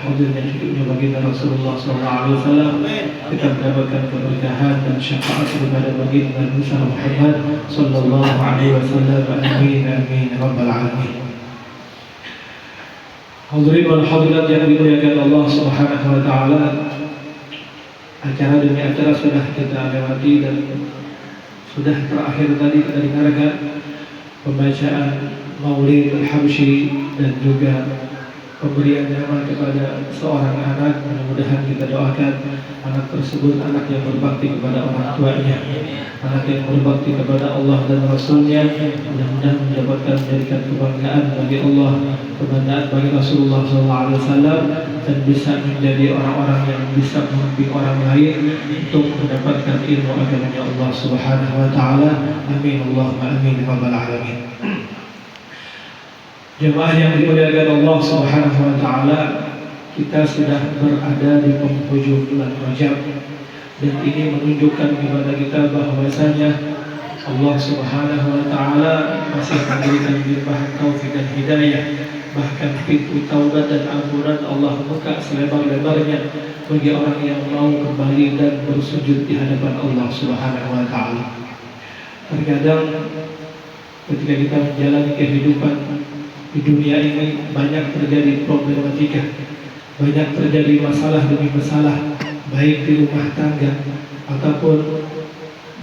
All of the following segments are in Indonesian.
hadirnya hidupnya baginda Rasulullah SAW, kita mendapatkan keberkahan dan syafaat daripada baginda Nabi Muhammad sallallahu alaihi wasallam. Amin amin ya rabbal alamin. Hadirin wal hadirat yang dimuliakan Allah Subhanahu wa taala, acara demi acara sudah kita lewati dan sudah terakhir tadi kita dengarkan pembacaan Maulid Al-Habsyi dan juga pemberian nama kepada seorang anak. Mudah-mudahan kita doakan anak tersebut anak yang berbakti kepada orang tuanya, anak yang berbakti kepada Allah dan Rasulnya. Mudah-mudahan mendapatkan menjadikan kebanggaan bagi Allah, kebanggaan bagi Rasulullah SAW, dan bisa menjadi orang-orang yang bisa membimbing orang lain untuk mendapatkan ilmu agamanya Allah Subhanahu wa taala. Amin Allahumma amin ya rabbal alamin. Jemaah yang dimuliakan Allah Subhanahu wa taala, kita sudah berada di penghujung bulan Rajab, dan ini menunjukkan kepada kita bahwasanya Allah Subhanahu wa taala masih memberikan limpahan taufik dan hidayah. Bahkan pintu taubat dan ampunan Allah buka selebar-lebarnya bagi orang yang mau kembali dan bersujud di hadapan Allah Subhanahu wa taala. Terkadang ketika kita menjalani kehidupan di dunia ini banyak terjadi problematika, banyak terjadi masalah demi masalah, baik di rumah tangga ataupun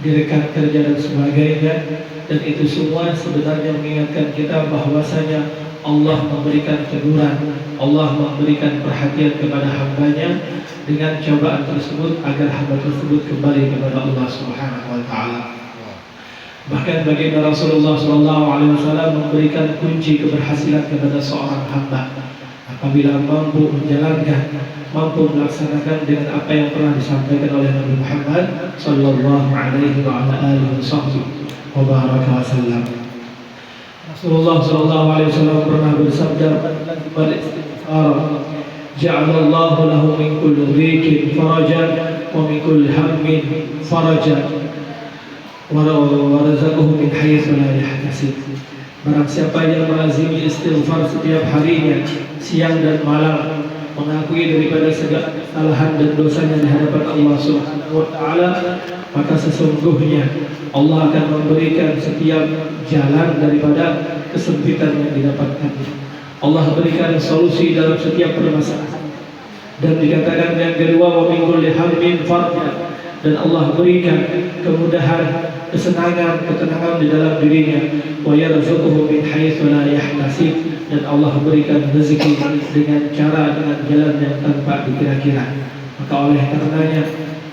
di rekan kerja dan sebagainya. Dan itu semua sebenarnya mengingatkan kita bahwasanya Allah memberikan teguran, Allah memberikan perhatian kepada hambanya dengan cobaan tersebut agar hamba tersebut kembali kepada Allah Subhanahu wa taala. Bahkan baginda Rasulullah SAW memberikan kunci keberhasilan kepada seorang hamba apabila mampu menjalankan, mampu melaksanakan dengan apa yang pernah disampaikan oleh Nabi Muhammad sallallahu alaihi wa ala alihi wasallam. Rasulullah sallallahu alaihi wasallam pernah bersabda, "Bal istighfar ja'alallahu lahu min kulli dhiqin farajan wa min kulli hammin farajan warazaqahu min haitsu la yahtasib." Barang siapa yang melazimi istighfar setiap harinya, siang dan malam, mengakui daripada segala kesalahan dan dosanya di hadapan Allah Subhanahu wa taala, maka sesungguhnya Allah akan memberikan setiap jalan daripada kesempitan yang didapatkannya. Allah berikan solusi dalam setiap permasalahan. Dan dikatakan yang kedua, wa min kulli hammin farja, dan Allah berikan kemudahan, kesenangan, ketenangan di dalam dirinya. Wa yarzuquhu min haitsu la yahtasib, dan Allah berikan rezeki dengan jalan yang tanpa dikira-kira. Maka oleh karenanya,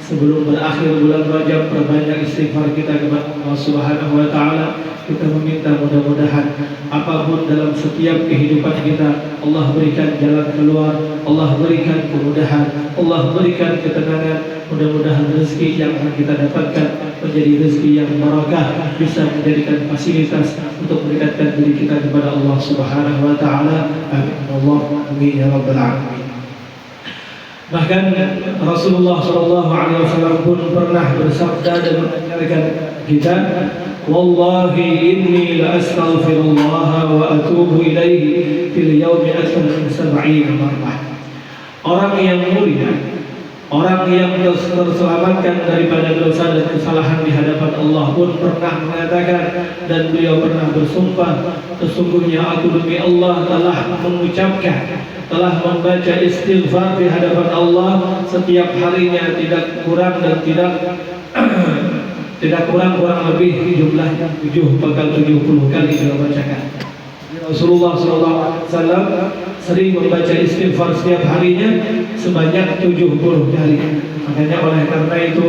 sebelum berakhir bulan Rajab, perbanyak istighfar kita kepada Allah Subhanahu wa taala. Kita meminta mudah-mudahan apapun dalam setiap kehidupan kita, Allah berikan jalan keluar, Allah berikan kemudahan, Allah berikan ketenangan. Mudah-mudahan rezeki yang akan kita dapatkan menjadi rezeki yang barakah, bisa menjadikan fasilitas untuk mendekatkan diri kita kepada Allah Subhanahu wa taala. Amin Allahumma amin ya rabbal alamin. Bahkan Rasulullah SAW pun pernah bersabda dan mengajarkan kita, "Wallahi inni la astaghfirullah wa atubu ilaihi fil yawmi akthar min 70 marrah." Orang yang mulia, orang yang terselamatkan daripada dosa dan kesalahan di hadapan Allah pun pernah mengatakan, dan beliau pernah bersumpah, "Sesungguhnya aku demi Allah telah mengucapkan, telah membaca istighfar di hadapan Allah setiap harinya tidak kurang dan tidak kurang lebih jumlahnya 70 kali beliau bacakan." Rasulullah SAW sering membaca istighfar setiap harinya sebanyak 70 kali. Makanya oleh karena itu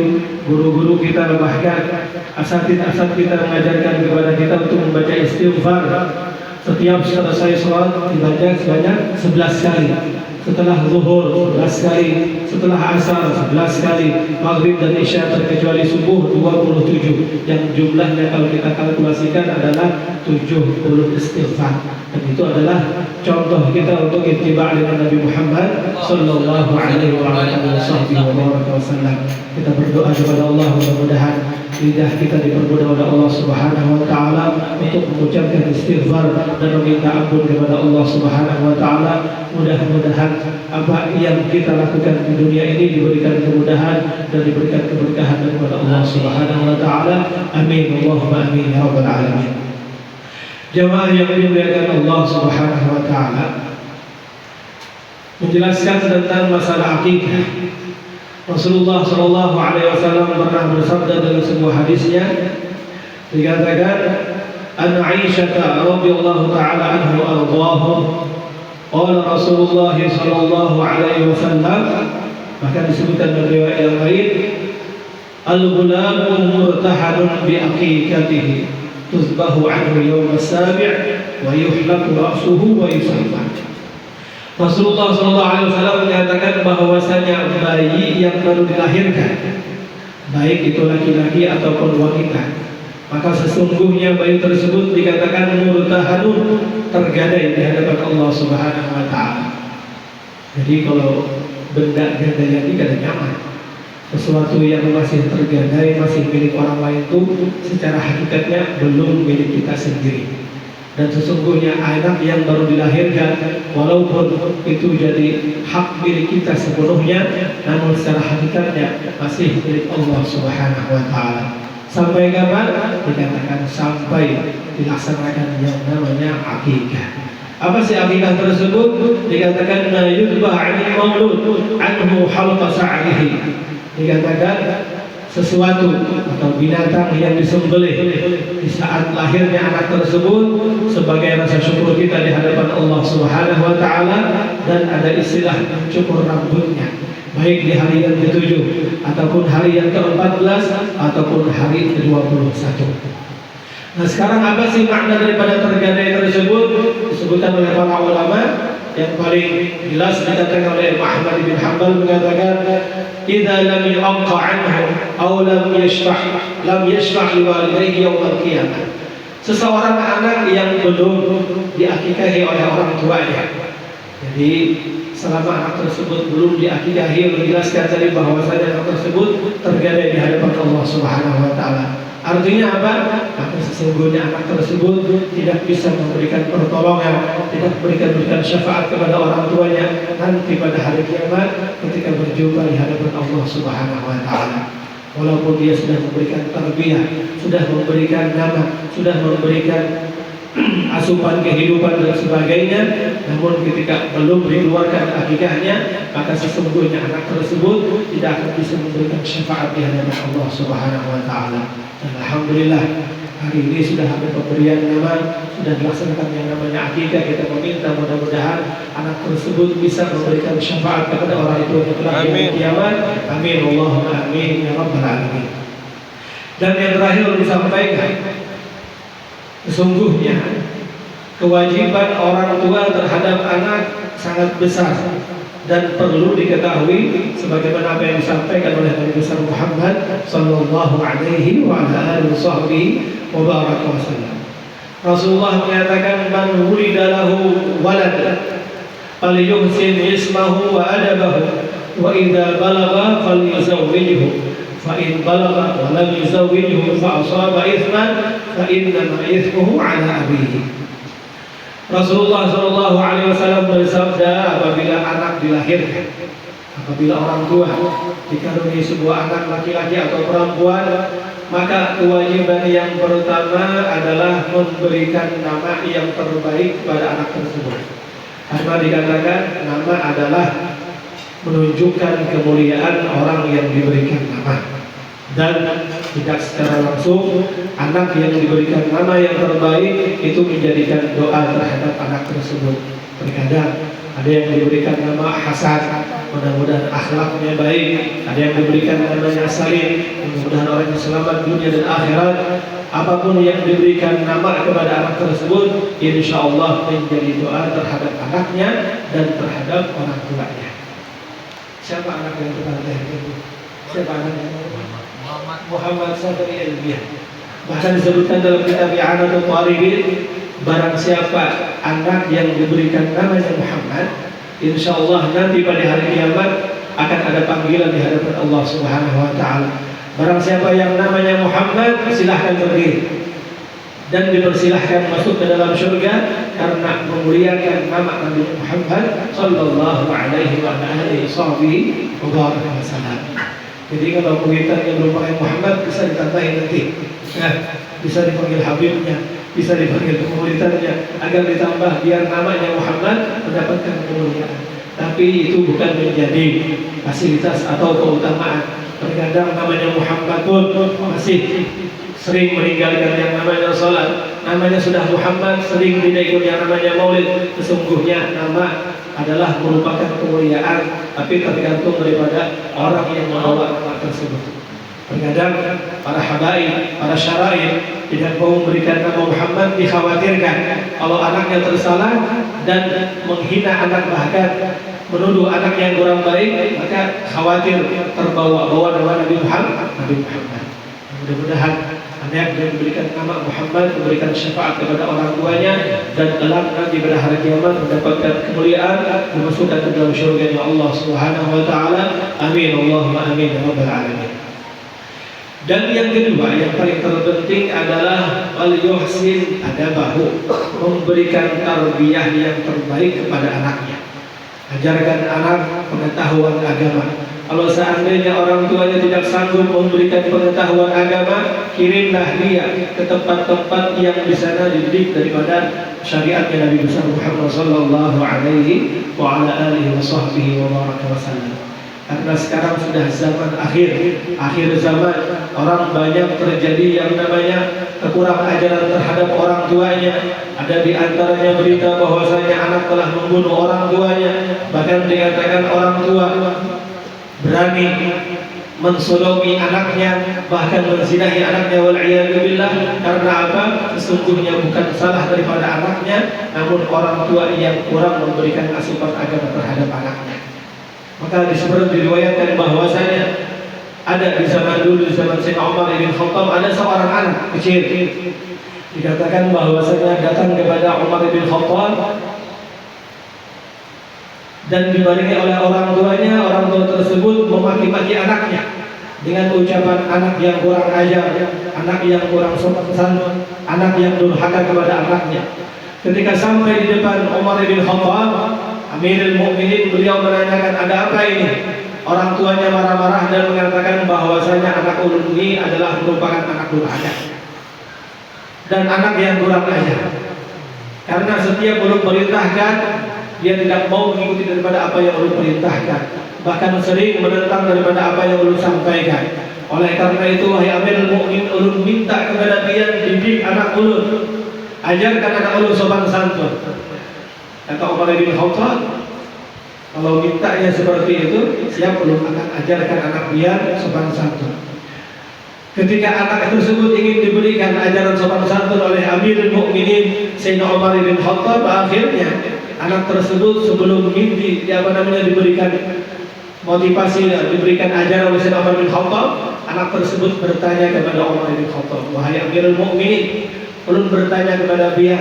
guru-guru kita, bahkan asatidz kita mengajarkan kepada kita untuk membaca istighfar setiap selesai sholat dibaca sebanyak 11 kali. Setelah zuhur 11 kali, setelah asar 11 kali, maghrib dan isya terkecuali subuh 27, yang jumlahnya kalau kita kalkulasikan adalah 70 istighfar. Dan itu adalah contoh kita untuk ittiba' dengan Nabi Muhammad sallallahu alaihi wasallam. Kita berdoa kepada Allah mudah-mudahan lidah kita dipermudah oleh Allah Subhanahu wa taala untuk mengucapkan istighfar dan meminta ampun kepada Allah Subhanahu wa taala. Mudah-mudahan apa yang kita lakukan di dunia ini diberikan kemudahan dan diberikan keberkahan kepada Allah Subhanahu wa taala. Amin Allahumma amin ya rabbal alamin. Jamaah yang dimuliakan Allah Subhanahu wa taala, menjelaskan tentang masalah akikah. Rasulullah sallallahu alaihi wasallam pernah bersabda dalam sebuah hadisnya, dikatakan an Aisyah radhiyallahu taala anhu ardhahu qala Rasulullah sallallahu alaihi wasallam, bahkan disebutkan dalam riwayat yang lain, al-ghulamu murtahanun bi aqiqatihi tuzbahu anhu yawm as-sabi' wa yuhlaqu ra'suhu wa yusamma. Rasulullah SAW menyatakan bahwasanya bayi yang baru dilahirkan, baik itu laki-laki ataupun wanita, maka sesungguhnya bayi tersebut dikatakan murtahanun, tergadai di hadapan Allah Subhanahu wa taala. Jadi kalau benda gadai ini kadang nyaman. Sesuatu yang masih tergadai, masih milik orang lain itu secara hakikatnya belum milik kita sendiri. Dan sesungguhnya anak yang baru dilahirkan, walaupun itu jadi hak milik kita sepenuhnya, namun secara hakikatnya masih milik Allah Subhanahu wa taala. Sampai kapan? Dikatakan sampai dilaksanakan yang namanya akikah. Apa sih akikah tersebut? Dikatakan la yudbah 'anil maulud anhu halqa sa'rihi. Dikatakan sesuatu atau binatang yang disembelih di saat lahirnya anak tersebut sebagai rasa syukur kita di hadapan Allah Subhanahu wa taala, dan ada istilah cukur rambutnya, baik di hari yang ke-7 ataupun hari yang ke-14 ataupun hari ke-21. Nah, sekarang apa sih makna daripada tergadai tersebut? Disebutkan oleh para ulama. Yang paling jelas dikatakan oleh Ahmad bin Hanbal, mengatakan idza lam yuqqa anhu aw lam yashfa' liwalidayhi yawm al-qiyamah. Seseorang anak yang belum diakikahi oleh orang tuanya. Jadi selama anak tersebut belum diakikahi, menjelaskan tadi bahwasanya anak tersebut tergadai di hadapan Allah Subhanahu wa taala. Artinya apa? Maka sesungguhnya anak tersebut tidak bisa memberikan pertolongan, tidak memberikan syafaat kepada orang tuanya nanti pada hari kiamat ketika berjumpa di hadapan Allah Subhanahu wa taala. Walaupun dia sudah memberikan tarbiyah, sudah memberikan nama, sudah memberikan asupan kehidupan dan sebagainya, namun ketika belum dikeluarkan akikahnya, maka sesungguhnya anak tersebut tidak akan bisa memberikan syafaat di hadapan Allah Subhanahu wa taala. Dan alhamdulillah hari ini sudah ada pemberian nama, sudah dilaksanakan yang namanya akikah. Kita meminta mudah-mudahan anak tersebut bisa memberikan syafaat kepada orang tua yang telah di kiamat. Amin Allahumma amin ya rabbal alamin. Dan yang terakhir disampaikan, sesungguhnya kewajiban orang tua terhadap anak sangat besar dan perlu diketahui sebagaimana apa yang disampaikan oleh Nabi besar Muhammad sallallahu alaihi wa ala alihi wa baraka wasallam. Rasulullah mengatakan man wulida lahu walad falyuhsin ismahu wa adabahu wa idza balagha falyuzawwijhu fa in balagha wa lam yuzawwijhu fa asaba ithman fa inna ithmuhu ala abihi. Rasulullah Shallallahu Alaihi Wasallam bersabda, apabila anak dilahirkan, apabila orang tua dikaruniai sebuah anak laki-laki atau perempuan, maka kewajiban yang pertama adalah memberikan nama yang terbaik kepada anak tersebut. Karena dikatakan nama adalah menunjukkan kemuliaan orang yang diberikan nama. Dan tidak secara langsung anak yang diberikan nama yang terbaik itu menjadikan doa terhadap anak tersebut. Terkadang ada yang diberikan nama Hasan, mudah-mudahan akhlaknya baik. Ada yang diberikan namanya Salim, mudah-mudahan orangnya selamat dunia dan akhirat. Apapun yang diberikan nama kepada anak tersebut, insya Allah menjadi doa terhadap anaknya dan terhadap orang tuanya. Siapa anak yang terbaik itu? Siapa anaknya? Muhammad Sadri Ilmiah. Bahkan disebutkan dalam kitab I'anatul Talibin, barang siapa anak yang diberikan namanya Muhammad, insya Allah nanti pada hari kiamat akan ada panggilan di hadapan Allah Subhanahu wa taala. Barang siapa yang namanya Muhammad, silahkan pergi dan dipersilahkan masuk ke dalam surga karena memuliakan nama Nabi Muhammad sallallahu alaihi wa alihi wasallam. Jadi kalau kuitannya merupakan Muhammad bisa ditambahin nanti, bisa dipanggil Habibnya, bisa dipanggil kemuliaannya, agar ditambah biar namanya Muhammad mendapatkan kemuliaan. Tapi itu bukan menjadi fasilitas atau keutamaan. Terkadang namanya Muhammad pun masih sering meninggalkan yang namanya sholat. Namanya sudah Muhammad, sering tidak ikut yang namanya maulid. Sesungguhnya nama adalah merupakan kemuliaan, tapi tergantung daripada orang yang membawa nama tersebut. Terkadang para habaib, para syaraib tidak mau memberikan nama Muhammad, dikhawatirkan kalau anaknya tersalah dan menghina anak, bahkan menuduh anak yang kurang baik, maka khawatir terbawa-bawa nama Nabi Muhammad. Mudah-mudahan anak yang diberikan nama Muhammad memberikan syafaat kepada orang tuanya dan kelak nanti pada hari kiamat mendapatkan kemuliaan, dimasukkan ke dalam syurga Allah Subhanahu wa taala. Amin Allahumma amin ya rabbal alamin. Dan yang kedua, yang paling terpenting adalah al-yuhsin adabahu, memberikan tarbiyah yang terbaik kepada anaknya. Ajarkan anak pengetahuan agama. Kalau seandainya orang tuanya tidak sanggup memberikan pengetahuan agama, kirimlah dia ke tempat-tempat yang di sana dididik daripada syariatnya Nabi besar Muhammad sallallahu alaihi wa ala alihi wasallam. Karena sekarang sudah zaman akhir zaman, orang banyak terjadi yang namanya kekurang ajaran terhadap orang tuanya. Ada di antaranya berita bahwasanya anak telah membunuh orang tuanya, bahkan dikatakan orang tua berani mensodomi anaknya, bahkan menzinahi anaknya, wal'iyadzubillah. Karena apa? Sesungguhnya bukan salah daripada anaknya, namun orang tua yang kurang memberikan asupan agama terhadap anaknya. Maka seperti diriwayatkan bahwasanya ada di zaman dulu, di zaman Sayyidina Umar bin Khattab, ada seorang anak kecil. Dikatakan bahwasanya datang kepada Umar bin Khattab dan dibarengi oleh orang tuanya. Orang tua tersebut memaki-maki anaknya dengan ucapan anak yang kurang ajar, anak yang kurang sopan santun, anak yang durhaka kepada anaknya. Ketika sampai di depan Umar bin Khattab, Amirul Mukminin, beliau menanyakan, ada apa ini? Orang tuanya marah-marah dan mengatakan bahwasanya anak ulun ini adalah merupakan anak durhaka dan anak yang kurang ajar. Karena setiap ulun perintahkan, dia tidak mau mengikuti daripada apa yang ulun perintahkan, bahkan sering menentang daripada apa yang ulun sampaikan. Oleh karena itu, wahai Amirul Mukminin, ulun minta kepada dia didik anak ulun, ajarkan anak ulun sopan santun. Kata Umar bin Khattab, kalau mintanya seperti itu, siap ulun akan ajarkan anak dia sopan santun. Ketika anak tersebut ingin diberikan ajaran sopan santun oleh Amirul Mukminin Sayyidina Umar bin Khattab, akhirnya anak tersebut sebelum diberikan motivasi, diberikan ajaran oleh Sayyidina Umar bin Khattab, anak tersebut bertanya kepada Umar bin Khattab, wahai Amirul Mukminin, ulun bertanya kepada dia,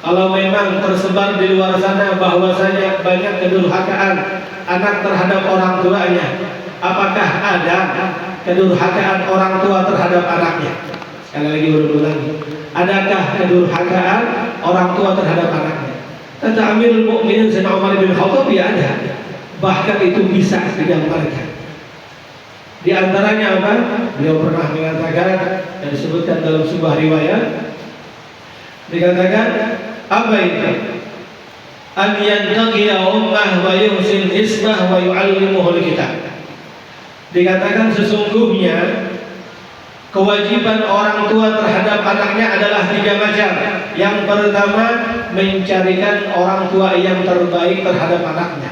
kalau memang tersebar di luar sana bahwasanya banyak kedurhakaan anak terhadap orang tuanya, apakah ada kedurhakaan orang tua terhadap anaknya? Sekali lagi ulangi, adakah kedurhakaan orang tua terhadap anaknya? Kata Amirul Mukminin Sayyidina Umar bin Khattab, ya ada. Bahkan itu bisa digambarkan. Di antaranya apa? Beliau pernah mengatakan, yang disebutkan dalam sebuah riwayat, dikatakan, apa itu? An yantaqiya ummah wa yuhsin ismah wa yu'allimuhul kitab. Dikatakan sesungguhnya kewajiban orang tua terhadap anaknya adalah 3 macam. Yang pertama, mencarikan orang tua yang terbaik terhadap anaknya.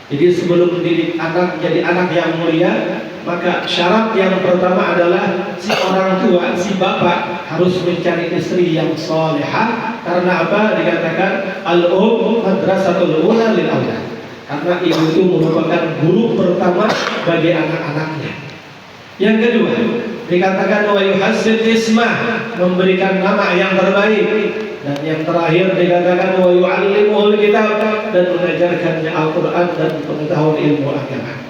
Jadi sebelum mendidik anak jadi anak yang mulia, maka syarat yang pertama adalah si orang tua, si bapak harus mencari istri yang salihah. Karena apa? Dikatakan al-um madrasatul ula lil aulad. Karena ibu itu merupakan guru pertama bagi anak-anaknya. Yang kedua, dikatakan wa yuhassin ismah, memberikan nama yang terbaik. Dan yang terakhir dikatakan wa yu'allimuhul kitab, dan mengajarkannya Al-Quran dan pengetahuan ilmu agama.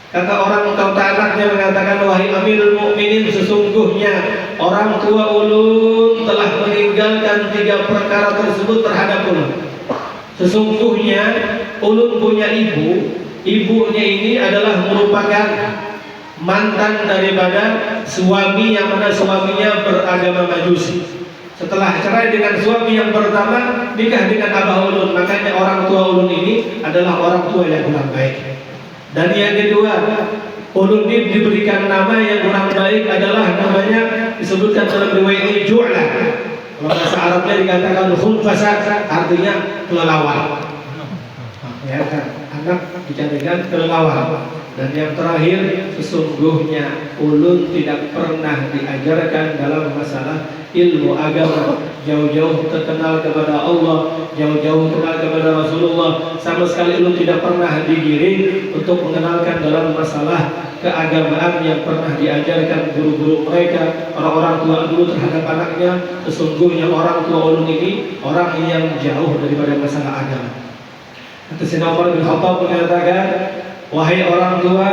Kata orang kata anaknya mengatakan, wahai Amirul Mukminin, sesungguhnya orang tua ulun telah meninggalkan 3 perkara tersebut terhadap ulun. Sesungguhnya ulun punya ibu, ibunya ini adalah merupakan mantan daripada suami yang mana suaminya beragama Majusi. Setelah cerai dengan suami yang pertama, nikah dengan abah ulun. Makanya orang tua ulun ini adalah orang tua yang kurang baik. Dan yang kedua, ulun ini diberikan nama yang kurang baik adalah namanya disebutkan dalam riwayat ini ju'la. Kalau bahasa Arabnya dikatakan khunfasa, artinya kelelawar. Ya kan, anak dicarikan kelelawar. Dan yang terakhir, sesungguhnya ulun tidak pernah diajarkan dalam masalah ilmu agama. Jauh-jauh terkenal kepada Allah, jauh-jauh kenal kepada Rasulullah. Sama sekali ulun tidak pernah digiring untuk mengenalkan dalam masalah keagamaan yang pernah diajarkan guru-guru mereka, orang-orang tua dulu terhadap anaknya. Sesungguhnya orang tua ulun ini orang yang jauh daripada masalah agama. Kata Sayyidina Umar bin Khattab mengatakan, wahai orang tua,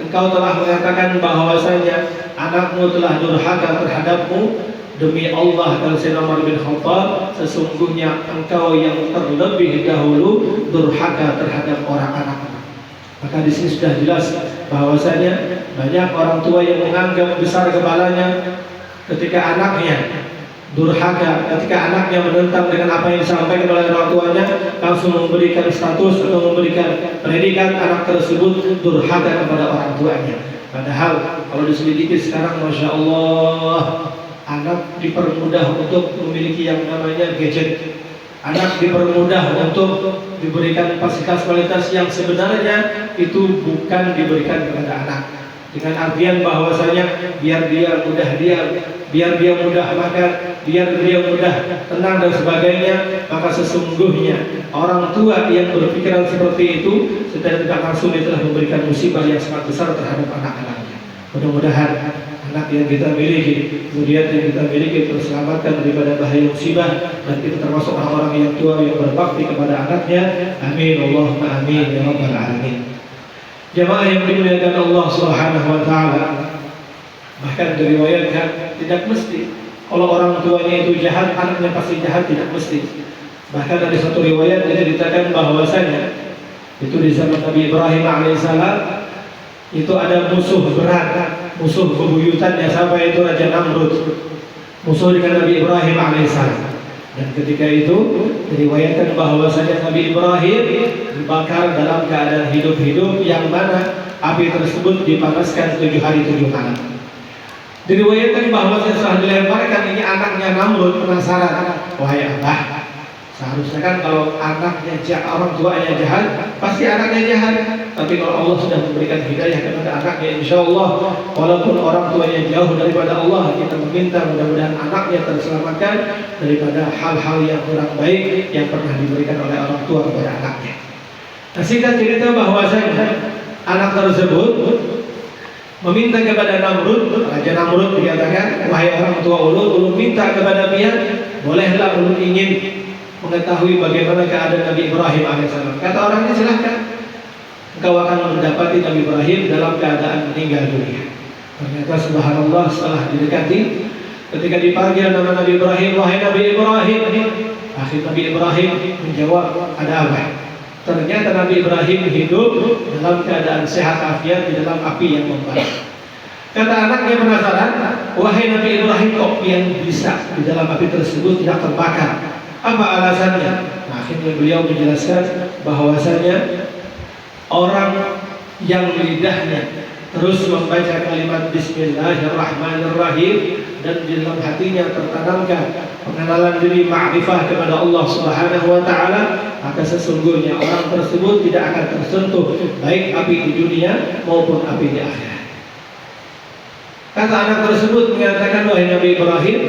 engkau telah mengatakan bahwasanya anakmu telah durhaka terhadapmu. Demi Allah, kata Sayyidina Umar bin Khattab, sesungguhnya engkau yang terlebih dahulu durhaka terhadap orang anakmu. Maka di sini sudah jelas bahwasanya banyak orang tua yang menganggap besar kepalanya ketika anaknya durhaka, ketika anaknya menentang dengan apa yang disampaikan oleh orang tuanya, langsung memberikan status atau memberikan predikat anak tersebut durhaka kepada orang tuanya. Padahal kalau diselidiki sekarang, masya Allah, anak dipermudah untuk memiliki yang namanya gadget. Anak dipermudah untuk diberikan fasilitas-fasilitas yang sebenarnya itu bukan diberikan kepada anak. Dengan artian bahwasanya biar dia mudah diam, biar dia mudah makan, biar dia mudah tenang dan sebagainya. Maka sesungguhnya orang tua yang berpikiran seperti itu secara tidak langsung dia telah memberikan musibah yang sangat besar terhadap anak-anaknya. Mudah-mudahan anak yang kita miliki, zuriat yang kita miliki terselamatkan daripada bahaya musibah, dan kita termasuk orang-orang yang tua yang berbakti kepada anaknya. Amin Allahumma amin ya rabbal alamin. Jamaah yang dimuliakan Allah Subhanahu wa taala, bahkan diriwayatkan tidak mesti kalau orang tuanya itu jahat, anaknya pasti jahat, tidak mesti. Bahkan ada satu riwayat diceritakan bahwasanya itu di zaman Nabi Ibrahim alaihissalam itu ada musuh berat, musuh bebuyutannya sampai itu Raja Namrud, musuh dengan Nabi Ibrahim alaihissalam. Dan ketika itu diriwayatkan bahwasanya Nabi Ibrahim dibakar dalam keadaan hidup-hidup, yang mana api tersebut dipanaskan 7 hari 7 malam. Diriwayatkan bahwasanya setelah dilemparkan ini anaknya Namrud penasaran, wahai abah, seharusnya kan kalau anaknya jahat, orang tuanya jahat, pasti anaknya jahat. Tapi kalau Allah sudah memberikan hidayah kepada anaknya, insya Allah walaupun orang tuanya jauh daripada Allah, kita meminta mudah-mudahan anaknya terselamatkan daripada hal-hal yang kurang baik yang pernah diberikan oleh orang tua kepada anaknya. Nah, singkat cerita bahwasanya anak tersebut meminta kepada Namrud, Raja Namrud dikatakan, wahai orang tua ulun minta kepada pihak, bolehlah ulun ingin mengetahui bagaimana keadaan Nabi Ibrahim alaihissalam. Kata orangnya, silahkan, engkau akan mendapati Nabi Ibrahim dalam keadaan meninggal dunia. Ternyata subhanallah, setelah didekati, ketika dipanggil nama Nabi Ibrahim, wahai Nabi Ibrahim, akhir Nabi Ibrahim menjawab, ada apa? Ternyata Nabi Ibrahim hidup dalam keadaan sehat afiat di dalam api yang membara. Kata anaknya penasaran, wahai Nabi Ibrahim, kok yang bisa di dalam api tersebut tidak terbakar? Apa alasannya? Nah, akhirnya beliau menjelaskan bahwasanya orang yang lidahnya terus membaca kalimat Bismillahirrahmanirrahim dan di dalam hatinya tertanamkan pengenalan diri ma'rifah kepada Allah Subhanahu wa taala, maka sesungguhnya orang tersebut tidak akan tersentuh baik api di dunia maupun api di akhirat. Kata anak tersebut mengatakan, wahai Nabi Ibrahim,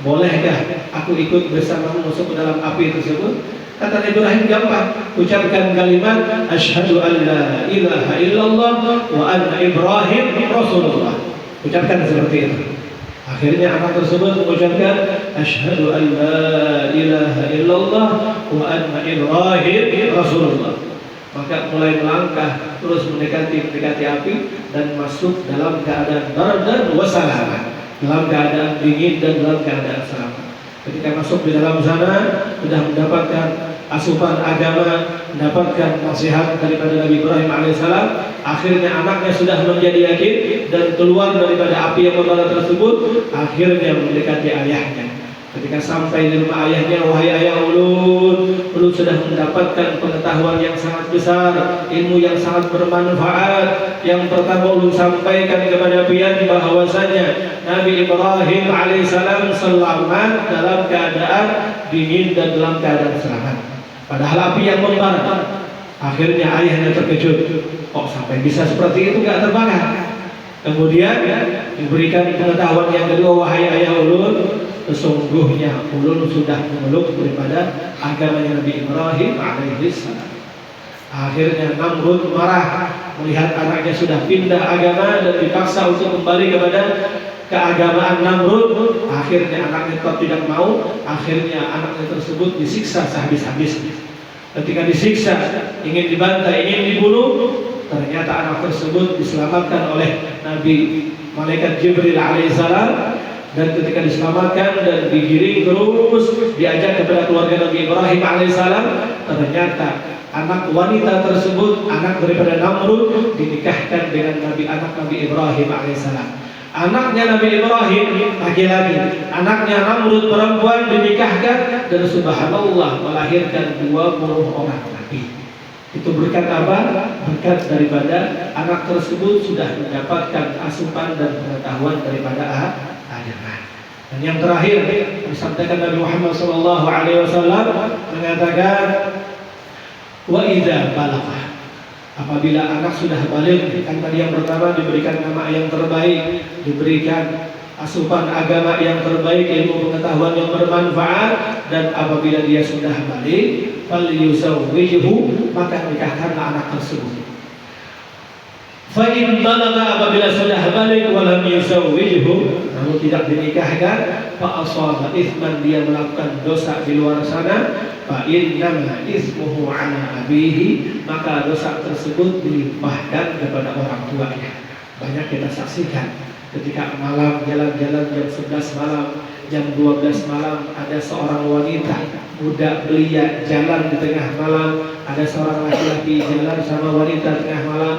bolehkah aku ikut bersamamu masuk ke dalam api tersebut? Kata Ibrahim, gampang, ucapkan kalimat asyhadu an la ilaha illallah wa anna Ibrahim Rasulullah. Ucapkan seperti itu. Akhirnya anak tersebut mengucapkan asyhadu an la ilaha illallah wa anna Ibrahim Rasulullah. maka mulai melangkah terus mendekati api dan masuk dalam keadaan bardan wa salama, dalam keadaan dingin dan dalam keadaan selamat. Ketika masuk di dalam sana sudah mendapatkan asupan agama, mendapatkan nasihat daripada Nabi Ibrahim alaihissalam, akhirnya anaknya sudah menjadi yakin dan keluar daripada api yang membara tersebut, akhirnya mendekati ayahnya. Ketika sampai di rumah ayahnya, wahai ayah ulun sudah mendapatkan pengetahuan yang sangat besar, ilmu yang sangat bermanfaat. Yang pertama ulun sampaikan kepada pian bahwasanya Nabi Ibrahim alaihissalam selamat dalam keadaan dingin dan dalam keadaan selamat, padahal api yang membara. Akhirnya ayahnya terkejut, kok sampai bisa seperti itu gak terbakar. Kemudian diberikan pengetahuan yang kedua, wahai ayah ulun, sesungguhnya ulun sudah memeluk daripada agamanya Nabi Ibrahim alaihissalam. Akhirnya Namrud marah melihat anaknya sudah pindah agama dan dipaksa untuk kembali kepada keagamaan Namrud. Akhirnya anaknya tetap tidak mau. Akhirnya anaknya tersebut disiksa sehabis-habisnya. Ketika disiksa, ingin dibantai, ingin dibunuh, ternyata anak tersebut diselamatkan oleh Nabi Malaikat Jibril alaihissalam. Dan ketika diselamatkan dan digiring terus diajak kepada keluarga Nabi Ibrahim alaihissalam, ternyata anak wanita tersebut, anak daripada Namrud, dinikahkan dengan anak Nabi Ibrahim alaihissalam. Anaknya Nabi Ibrahim laki-laki, anaknya Namrud perempuan dinikahkan, dan subhanallah melahirkan 20 orang nabi. Itu berkat apa? Berkat daripada anak tersebut sudah mendapatkan asupan dan pengetahuan daripada agama. Dan yang terakhir disampaikan Nabi Muhammad SAW mengatakan, wa idza balagha, apabila anak sudah balik, kan tadi yang pertama diberikan nama yang terbaik, diberikan asupan agama yang terbaik, ilmu pengetahuan yang bermanfaat, dan apabila dia sudah balik, falyuzawwijhu, maka nikahkanlah anak tersebut. Fa in balagha, apabila sudah balik walam yuzawwijhu, namun tidak dinikahkan, fa asaba itsman, dia melakukan dosa di luar sana, fa innama ismuhu ala abihi, maka dosa tersebut dilimpahkan kepada orang tuanya. Banyak kita saksikan ketika malam jalan-jalan jam 11 malam, jam 12 malam, ada seorang wanita muda belia jalan di tengah malam, ada seorang laki-laki jalan sama wanita tengah malam.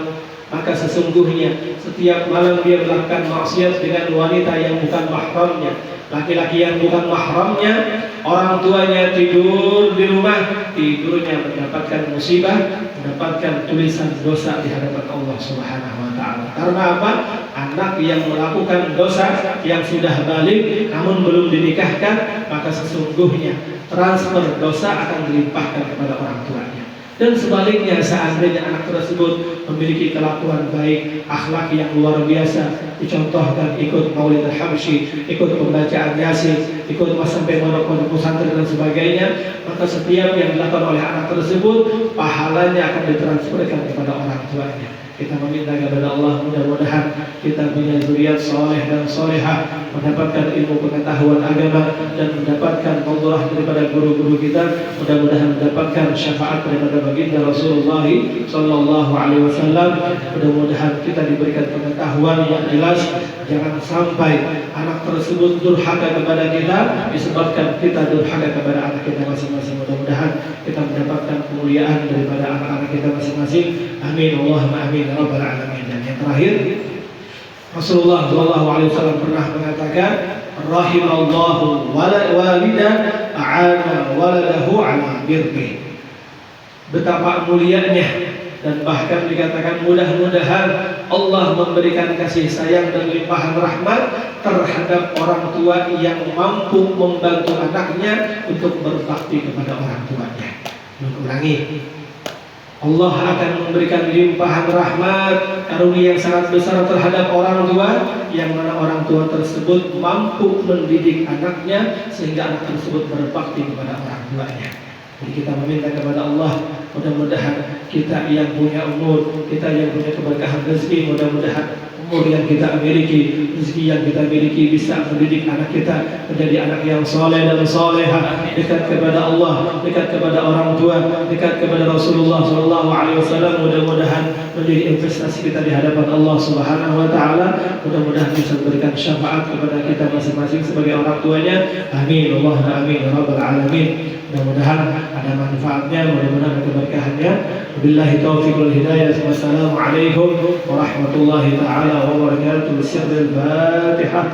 Maka sesungguhnya setiap malam dia melakukan maksiat dengan wanita yang bukan mahramnya, laki-laki yang bukan mahramnya. Orang tuanya tidur di rumah, tidurnya mendapatkan musibah, mendapatkan tulisan dosa di hadapan Allah Subhanahu wa taala. Karena apa? Anak yang melakukan dosa, yang sudah balik namun belum dinikahkan, maka sesungguhnya transfer dosa akan dilimpahkan kepada orang tuanya. Dan sebaliknya, seandainya anak tersebut memiliki kelakuan baik, akhlak yang luar biasa, dicontohkan ikut Maulid Al-Habsyi, ikut pembacaan Yasin, ikut sampai pondok pesantren dan sebagainya, maka setiap yang dilakukan oleh anak tersebut, pahalanya akan ditransferkan kepada orang tuanya. Kita meminta kepada Allah, mudah-mudahan kita punya zuriat soleh dan solehah, mendapatkan ilmu pengetahuan agama dan mendapatkan maudhurah daripada guru-guru kita. Mudah-mudahan mendapatkan syafaat daripada baginda Rasulullah sallallahu alaihi wasallam. Mudah-mudahan kita diberikan pengetahuan yang jelas. Jangan sampai anak tersebut durhaka kepada kita disebabkan kita durhaka kepada anak kita masing-masing. Mudah-mudahan kita mendapatkan kemuliaan daripada anak-anak kita masing-masing. Amin, Allahumma amin ya rabbal alamin. Dan yang terakhir, Rasulullah SAW pernah mengatakan, rahimallahu walida a'ana waladahu ala birri. Betapa mulianya, dan bahkan dikatakan mudah-mudahan Allah memberikan kasih sayang dan limpahan rahmat terhadap orang tua yang mampu membantu anaknya untuk berbakti kepada orang tuanya. Mengulangi, Allah akan memberikan limpahan rahmat, karunia yang sangat besar terhadap orang tua, yang mana orang tua tersebut mampu mendidik anaknya sehingga anak tersebut berbakti kepada orang tuanya. Jadi kita meminta kepada Allah, mudah-mudahan kita yang punya umur, kita yang punya keberkahan rezeki, mudah-mudahan umur yang kita miliki, rezeki yang kita miliki, bisa mendidik anak kita menjadi anak yang soleh dan soleha, dekat kepada Allah, dekat kepada orang tua, dekat kepada Rasulullah SAW. Mudah-mudahan menjadi investasi kita di hadapan Allah Subhanahu Wa Taala. Mudah-mudahan bisa memberikan syafaat kepada kita masing-masing sebagai orang tuanya. Amin, Allahumma amin, ya Rabbal Alamin. Mudah-mudahan ada manfaatnya, mudah-mudahan ada keberkahannya. Billahi taufiq wal hidayah. Wassalamualaikum warahmatullahi taala wabarakatuh. Bismillahirrahmanirrahim. Al-Fatihah.